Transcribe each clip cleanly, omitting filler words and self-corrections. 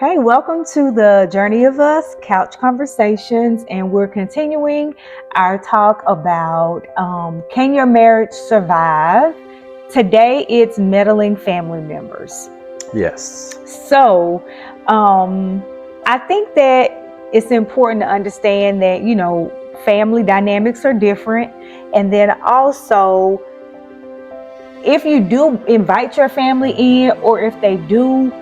Okay, welcome to the Journey of Us Couch Conversations, and we're continuing our talk about can your marriage survive? Today it's meddling family members. Yes. So I think that it's important to understand that, family dynamics are different. And then also, if you do invite your family in, or if they do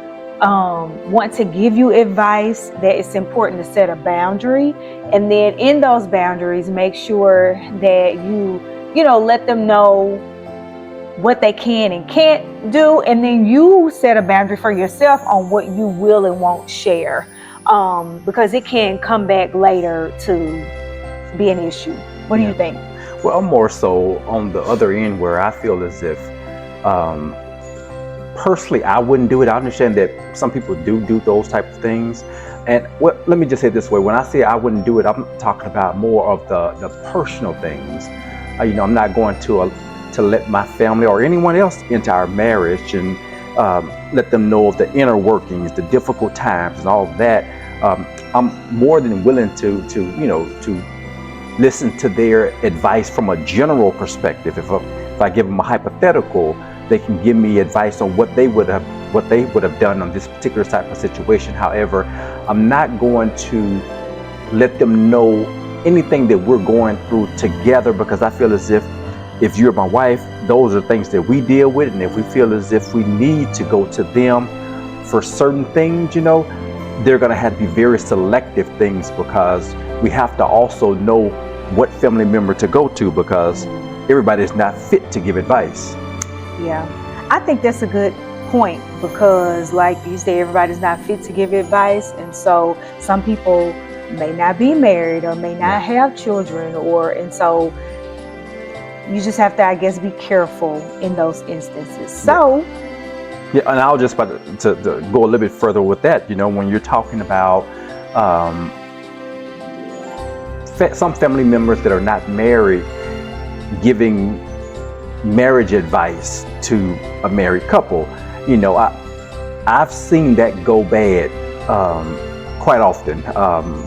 want to give you advice, that it's important to set a boundary. And then in those boundaries, make sure that you let them know what they can and can't do. And then you set a boundary for yourself on what you will and won't share, because it can come back later to be an issue. What do you think? Well, more so on the other end, where I feel as if personally I wouldn't do it. I understand that some people do those type of things, and let me just say it this way: when I say I wouldn't do it, I'm talking about more of the personal things. I'm not going to let my family or anyone else into our marriage and let them know of the inner workings, the difficult times, and all of that. I'm more than willing to listen to their advice from a general perspective. If I give them a hypothetical, they can give me advice on what they would have done on this particular type of situation. However, I'm not going to let them know anything that we're going through together, because I feel as if you're my wife, those are things that we deal with, and if we feel as if we need to go to them for certain things, they're going to have to be very selective things, because we have to also know what family member to go to, because everybody is not fit to give advice. Yeah, I think that's a good point, because like you say, everybody's not fit to give advice. And so some people may not be married or may not have children, and so you just have to, I guess, be careful in those instances. So and I was just about to go a little bit further with that. When you're talking about some family members that are not married giving marriage advice to a married couple, I've seen that go bad quite often.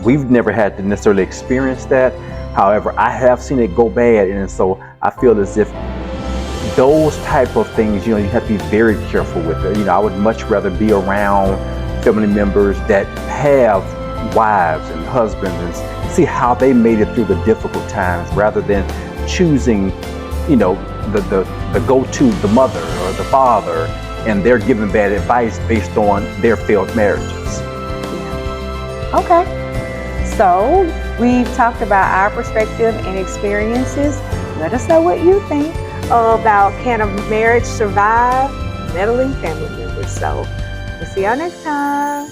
We've never had to necessarily experience that. However, I have seen it go bad, and so I feel as if those type of things, you have to be very careful with it. I would much rather be around family members that have wives and husbands and see how they made it through the difficult times, rather than choosing, the go-to, the mother or the father, and they're giving bad advice based on their failed marriages. Okay, so we've talked about our perspective and experiences. Let us know what you think about, can a marriage survive meddling family members? So we'll see y'all next time.